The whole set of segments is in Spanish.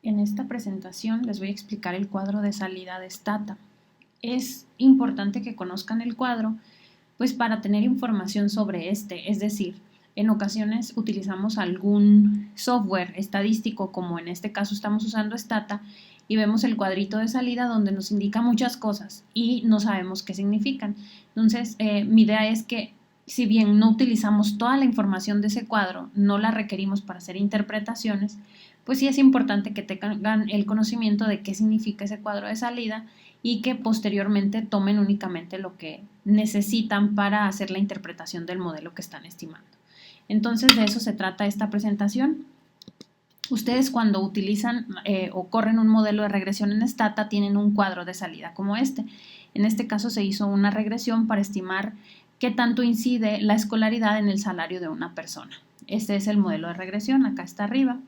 En esta presentación les voy a explicar el cuadro de salida de Stata. Es importante que conozcan el cuadro, pues para tener información sobre este, es decir, en ocasiones utilizamos algún software estadístico, como en este caso estamos usando Stata, y vemos el cuadrito de salida donde nos indica muchas cosas y no sabemos qué significan. Entonces, mi idea es que si bien no utilizamos toda la información de ese cuadro, no la requerimos para hacer interpretaciones, pues sí es importante que tengan el conocimiento de qué significa ese cuadro de salida y que posteriormente tomen únicamente lo que necesitan para hacer la interpretación del modelo que están estimando. Entonces, de eso se trata esta presentación. Ustedes cuando utilizan o corren un modelo de regresión en Stata tienen un cuadro de salida como este. En este caso se hizo una regresión para estimar qué tanto incide la escolaridad en el salario de una persona. Este es el modelo de regresión, acá está arriba,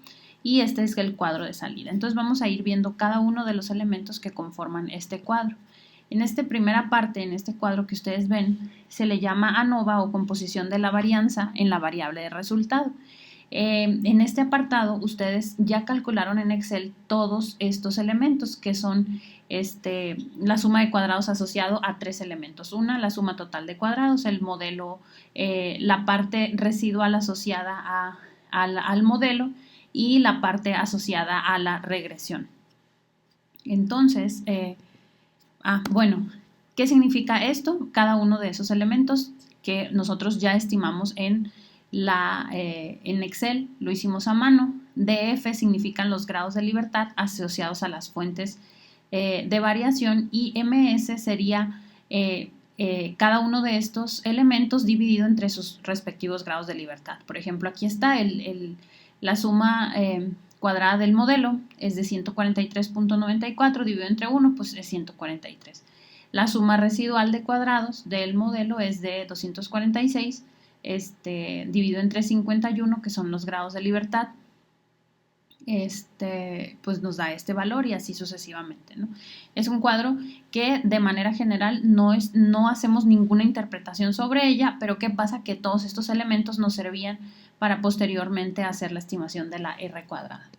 y este es el cuadro de salida. Entonces vamos a ir viendo cada uno de los elementos que conforman este cuadro. En esta primera parte, en este cuadro que ustedes ven, se le llama ANOVA o composición de la varianza en la variable de resultado. En este apartado ustedes ya calcularon en Excel todos estos elementos que son la suma de cuadrados asociado a tres elementos. Una, la suma total de cuadrados, el modelo, la parte residual asociada al modelo y la parte asociada a la regresión. Entonces, bueno, ¿qué significa esto? Cada uno de esos elementos que nosotros ya estimamos en Excel, lo hicimos a mano. DF significan los grados de libertad asociados a las fuentes de variación y MS sería cada uno de estos elementos dividido entre sus respectivos grados de libertad. Por ejemplo, aquí está la suma cuadrada del modelo es de 143.94 dividido entre 1, pues es 143. La suma residual de cuadrados del modelo es de 246 dividido entre 51, que son los grados de libertad, pues nos da este valor y así sucesivamente, ¿no? Es un cuadro que de manera general no hacemos ninguna interpretación sobre ella, pero ¿qué pasa? Que todos estos elementos nos servían para posteriormente hacer la estimación de la R cuadrada.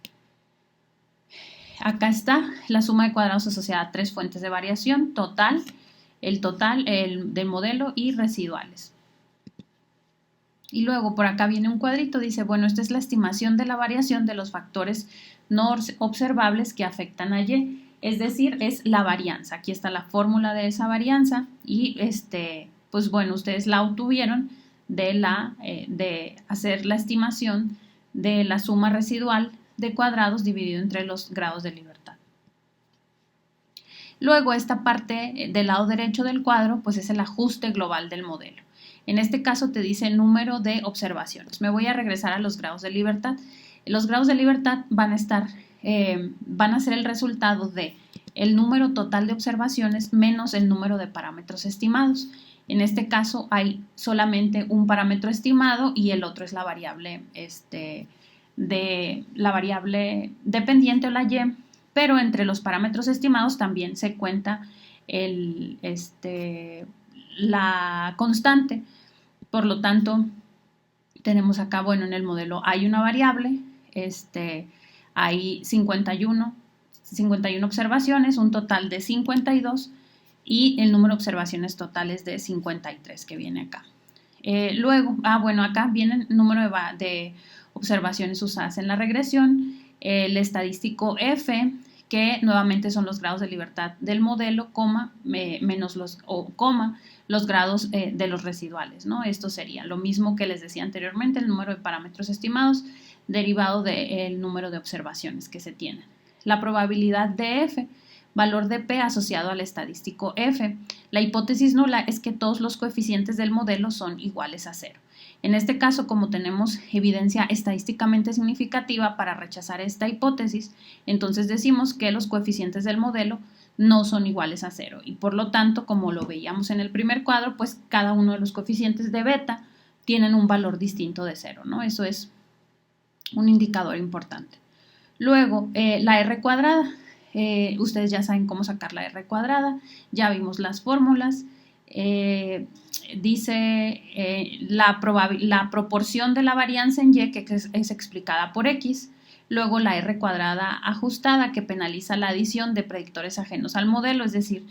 Acá está la suma de cuadrados asociada a tres fuentes de variación, total del modelo y residuales. Y luego por acá viene un cuadrito, dice, bueno, esta es la estimación de la variación de los factores no observables que afectan a Y, es decir, es la varianza. Aquí está la fórmula de esa varianza y pues bueno, ustedes la obtuvieron de hacer la estimación de la suma residual de cuadrados dividido entre los grados de libertad. Luego esta parte del lado derecho del cuadro pues es el ajuste global del modelo. En este caso te dice número de observaciones. Me voy a regresar a los grados de libertad. Los grados de libertad van a ser el resultado de el número total de observaciones menos el número de parámetros estimados. En este caso hay solamente un parámetro estimado y el otro es la variable, la variable dependiente o la Y, pero entre los parámetros estimados también se cuenta la constante. Por lo tanto, tenemos acá, bueno, en el modelo hay una variable, hay 51 observaciones, un total de 52 y el número de observaciones totales de 53 que viene acá. Luego, bueno, acá viene el número de observaciones usadas en la regresión, el estadístico F, que nuevamente son los grados de libertad del modelo, menos los grados de los residuales, ¿no? Esto sería lo mismo que les decía anteriormente, el número de parámetros estimados derivado del número de observaciones que se tienen. La probabilidad de F, valor de P asociado al estadístico F. La hipótesis nula es que todos los coeficientes del modelo son iguales a 0. En este caso, como tenemos evidencia estadísticamente significativa para rechazar esta hipótesis, entonces decimos que los coeficientes del modelo no son iguales a 0 y por lo tanto, como lo veíamos en el primer cuadro, pues cada uno de los coeficientes de beta tienen un valor distinto de 0, ¿no? Eso es un indicador importante. Luego, la R cuadrada. Ustedes ya saben cómo sacar la R cuadrada, ya vimos las fórmulas. Dice la proporción de la varianza en Y que es explicada por X, Luego la R cuadrada ajustada, que penaliza la adición de predictores ajenos al modelo, es decir,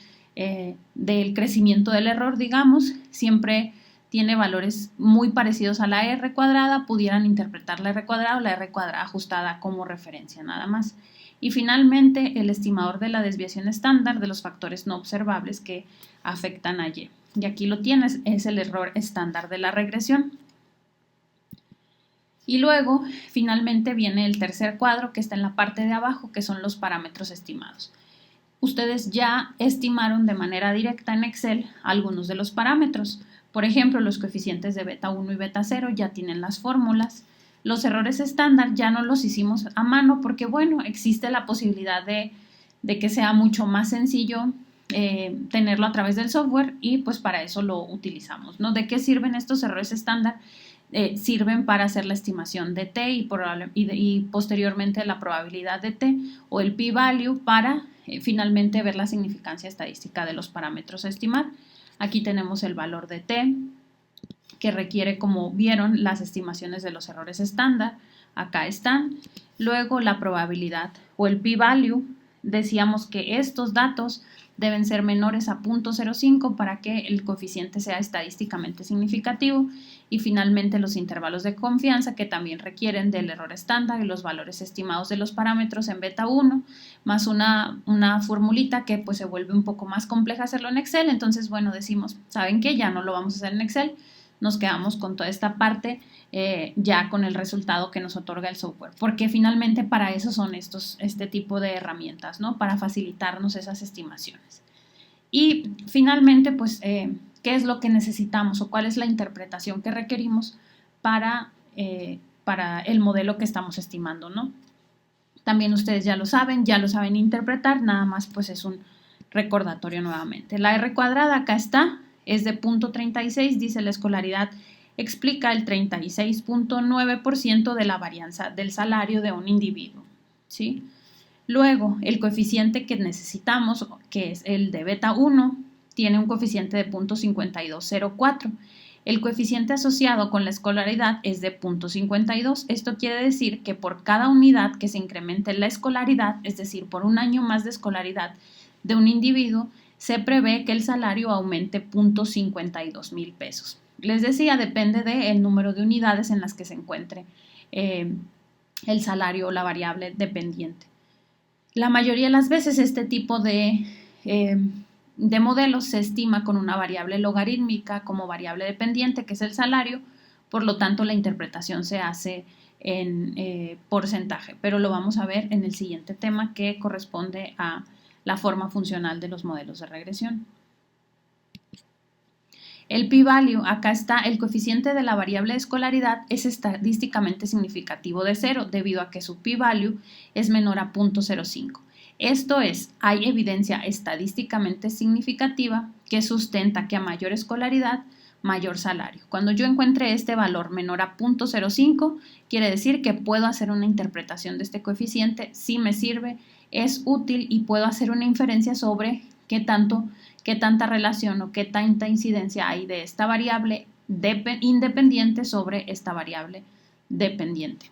del crecimiento del error, digamos, siempre tiene valores muy parecidos a la R cuadrada, pudieran interpretar la R cuadrada o la R cuadrada ajustada como referencia nada más. Y finalmente, el estimador de la desviación estándar de los factores no observables que afectan a Y. Y aquí lo tienes, es el error estándar de la regresión. Y luego, finalmente, viene el tercer cuadro que está en la parte de abajo, que son los parámetros estimados. Ustedes ya estimaron de manera directa en Excel algunos de los parámetros. Por ejemplo, los coeficientes de beta 1 y beta 0 ya tienen las fórmulas. Los errores estándar ya no los hicimos a mano porque, bueno, existe la posibilidad de que sea mucho más sencillo tenerlo a través del software y pues para eso lo utilizamos, ¿no? ¿De qué sirven estos errores estándar? Sirven para hacer la estimación de T y posteriormente la probabilidad de T o el p-value para finalmente ver la significancia estadística de los parámetros a estimar. Aquí tenemos el valor de T, que requiere, como vieron, las estimaciones de los errores estándar. Acá están. Luego la probabilidad o el p-value. Decíamos que estos datos deben ser menores a 0.05 para que el coeficiente sea estadísticamente significativo. Y finalmente los intervalos de confianza, que también requieren del error estándar y los valores estimados de los parámetros en beta 1, más una formulita que pues se vuelve un poco más compleja hacerlo en Excel. Entonces, bueno, decimos, ¿saben qué? Ya no lo vamos a hacer en Excel. Nos quedamos con toda esta parte ya con el resultado que nos otorga el software, porque finalmente para eso son este tipo de herramientas, ¿no? Para facilitarnos esas estimaciones. Y finalmente, pues, ¿qué es lo que necesitamos o cuál es la interpretación que requerimos para el modelo que estamos estimando, ¿no? También ustedes ya lo saben interpretar, nada más pues es un recordatorio nuevamente. La R cuadrada acá está, es de 0.36, dice la escolaridad explica el 36.9% de la varianza del salario de un individuo, ¿sí? Luego, el coeficiente que necesitamos, que es el de beta 1, tiene un coeficiente de 0.5204. El coeficiente asociado con la escolaridad es de 0.52. Esto quiere decir que por cada unidad que se incremente la escolaridad, es decir, por un año más de escolaridad de un individuo, se prevé que el salario aumente 0.52 pesos. Les decía, depende del número de unidades en las que se encuentre el salario o la variable dependiente. La mayoría de las veces este tipo de modelos se estima con una variable logarítmica como variable dependiente, que es el salario, por lo tanto la interpretación se hace en porcentaje, pero lo vamos a ver en el siguiente tema que corresponde a la forma funcional de los modelos de regresión. El p-value, acá está, el coeficiente de la variable de escolaridad es estadísticamente significativo de 0 debido a que su p-value es menor a 0.05. Esto es, hay evidencia estadísticamente significativa que sustenta que a mayor escolaridad, mayor salario. Cuando yo encuentre este valor menor a 0.05, quiere decir que puedo hacer una interpretación de este coeficiente, si me sirve, es útil y puedo hacer una inferencia sobre qué tanta relación o qué tanta incidencia hay de esta variable independiente sobre esta variable dependiente.